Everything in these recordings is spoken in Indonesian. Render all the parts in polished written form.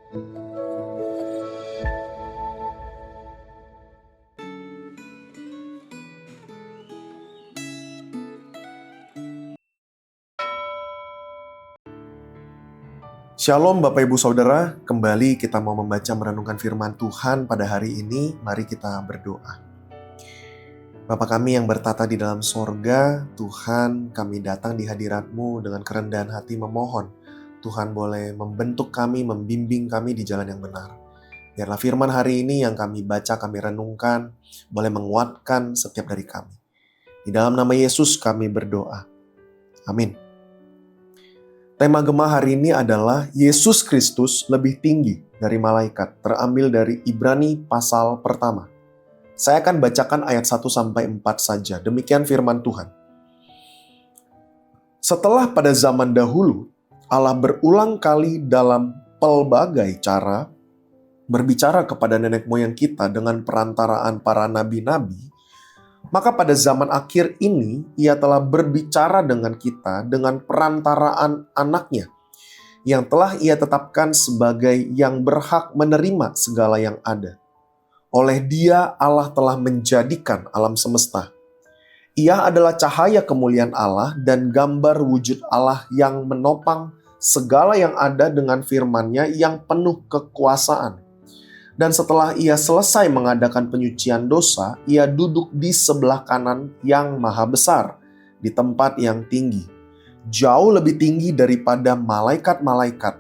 Shalom Bapak Ibu Saudara, kembali kita mau membaca merenungkan firman Tuhan pada hari ini. Mari kita berdoa. Bapa kami yang bertata di dalam sorga, Tuhan, kami datang di hadirat-Mu dengan kerendahan hati memohon. Tuhan boleh membentuk kami, membimbing kami di jalan yang benar. Biarlah firman hari ini yang kami baca, kami renungkan, boleh menguatkan setiap dari kami. Di dalam nama Yesus kami berdoa. Amin. Tema Gema hari ini adalah Yesus Kristus lebih tinggi dari malaikat, terambil dari Ibrani pasal pertama. Saya akan bacakan ayat 1-4 saja, demikian firman Tuhan. Setelah pada zaman dahulu, Allah berulang kali dalam pelbagai cara berbicara kepada nenek moyang kita dengan perantaraan para nabi-nabi, maka pada zaman akhir ini, Ia telah berbicara dengan kita dengan perantaraan anaknya, yang telah Ia tetapkan sebagai yang berhak menerima segala yang ada. Oleh Dia, Allah telah menjadikan alam semesta. Ia adalah cahaya kemuliaan Allah dan gambar wujud Allah yang menopang segala yang ada dengan firman-Nya yang penuh kekuasaan. Dan setelah Ia selesai mengadakan penyucian dosa, Ia duduk di sebelah kanan yang maha besar, di tempat yang tinggi. Jauh lebih tinggi daripada malaikat-malaikat,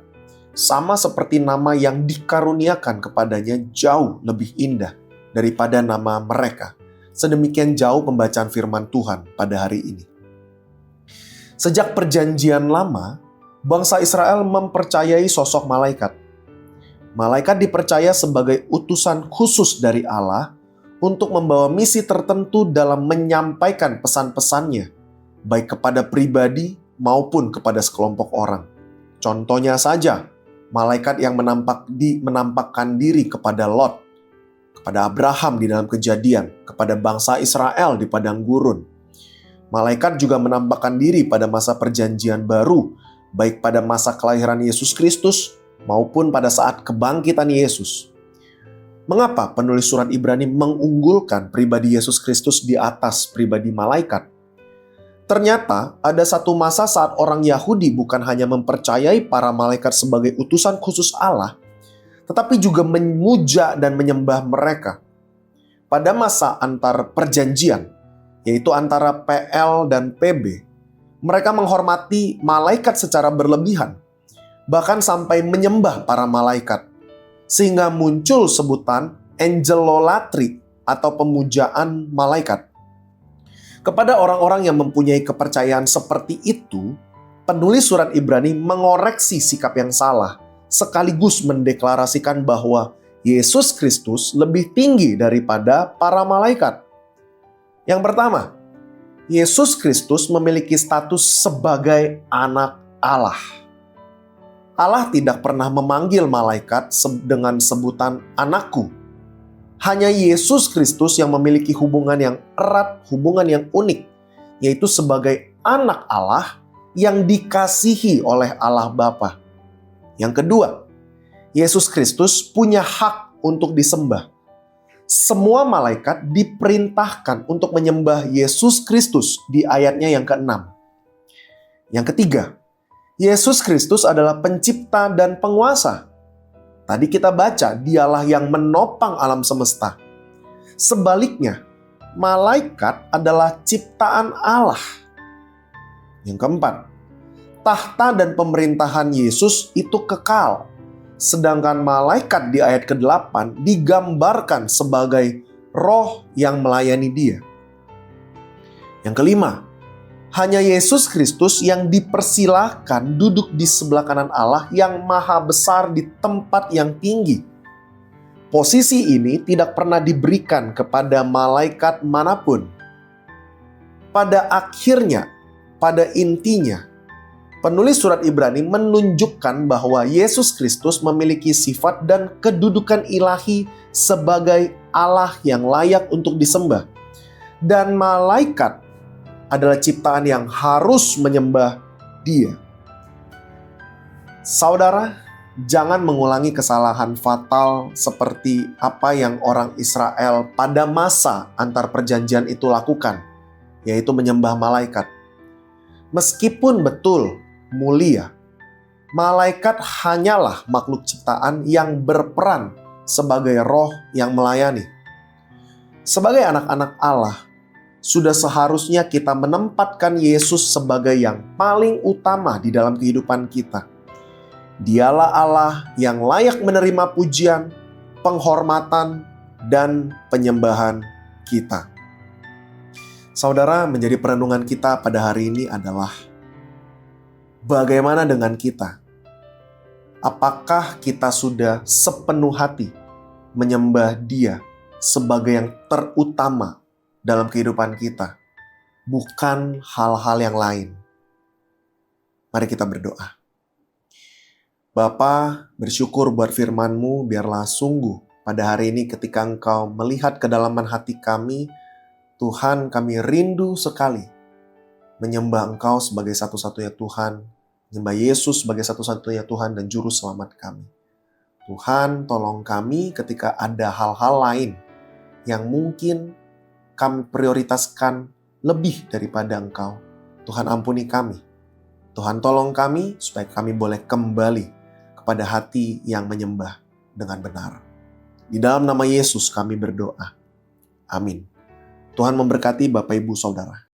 sama seperti nama yang dikaruniakan kepadanya jauh lebih indah daripada nama mereka. Sedemikian jauh pembacaan firman Tuhan pada hari ini. Sejak perjanjian lama, bangsa Israel mempercayai sosok malaikat. Malaikat dipercaya sebagai utusan khusus dari Allah untuk membawa misi tertentu dalam menyampaikan pesan-pesannya, baik kepada pribadi maupun kepada sekelompok orang. Contohnya saja, malaikat yang menampakkan diri kepada Lot, kepada Abraham di dalam Kejadian, kepada bangsa Israel di padang gurun. Malaikat juga menampakkan diri pada masa perjanjian baru, baik pada masa kelahiran Yesus Kristus maupun pada saat kebangkitan Yesus. Mengapa penulis surat Ibrani mengunggulkan pribadi Yesus Kristus di atas pribadi malaikat? Ternyata ada satu masa saat orang Yahudi bukan hanya mempercayai para malaikat sebagai utusan khusus Allah, tetapi juga memuja dan menyembah mereka. Pada masa antar perjanjian, yaitu antara PL dan PB, mereka menghormati malaikat secara berlebihan, bahkan sampai menyembah para malaikat, sehingga muncul sebutan angelolatry atau pemujaan malaikat. Kepada orang-orang yang mempunyai kepercayaan seperti itu, penulis surat Ibrani mengoreksi sikap yang salah, sekaligus mendeklarasikan bahwa Yesus Kristus lebih tinggi daripada para malaikat. Yang pertama, Yesus Kristus memiliki status sebagai anak Allah. Allah tidak pernah memanggil malaikat dengan sebutan anakku. Hanya Yesus Kristus yang memiliki hubungan yang erat, hubungan yang unik, yaitu sebagai anak Allah yang dikasihi oleh Allah Bapa. Yang kedua, Yesus Kristus punya hak untuk disembah. Semua malaikat diperintahkan untuk menyembah Yesus Kristus di ayatnya yang ke-6. Yang ketiga, Yesus Kristus adalah pencipta dan penguasa. Tadi kita baca, Dialah yang menopang alam semesta. Sebaliknya, malaikat adalah ciptaan Allah. Yang keempat, tahta dan pemerintahan Yesus itu kekal. Sedangkan malaikat di ayat ke-8 digambarkan sebagai roh yang melayani Dia. Yang kelima, hanya Yesus Kristus yang dipersilahkan duduk di sebelah kanan Allah yang maha besar di tempat yang tinggi. Posisi ini tidak pernah diberikan kepada malaikat manapun. Pada akhirnya, pada intinya, penulis surat Ibrani menunjukkan bahwa Yesus Kristus memiliki sifat dan kedudukan ilahi sebagai Allah yang layak untuk disembah. Dan malaikat adalah ciptaan yang harus menyembah Dia. Saudara, Jangan mengulangi kesalahan fatal seperti apa yang orang Israel pada masa antar perjanjian itu lakukan, yaitu menyembah malaikat. Meskipun betul mulia, malaikat hanyalah makhluk ciptaan yang berperan sebagai roh yang melayani. Sebagai anak-anak Allah, sudah seharusnya kita menempatkan Yesus sebagai yang paling utama di dalam kehidupan kita. Dialah Allah yang layak menerima pujian, penghormatan, dan penyembahan kita. Saudara, menjadi perenungan kita pada hari ini adalah bagaimana dengan kita? Apakah kita sudah sepenuh hati menyembah Dia sebagai yang terutama dalam kehidupan kita, bukan hal-hal yang lain? Mari kita berdoa. Bapa, bersyukur buat firman-Mu, biarlah sungguh pada hari ini ketika Engkau melihat kedalaman hati kami, Tuhan, kami rindu sekali menyembah Engkau sebagai satu-satunya Tuhan, menyembah Yesus sebagai satu-satunya Tuhan dan Juru Selamat kami. Tuhan, tolong kami ketika ada hal-hal lain yang mungkin kami prioritaskan lebih daripada Engkau. Tuhan, ampuni kami. Tuhan, tolong kami supaya kami boleh kembali pada hati yang menyembah dengan benar. Di dalam nama Yesus kami berdoa. Amin. Tuhan memberkati Bapak Ibu Saudara.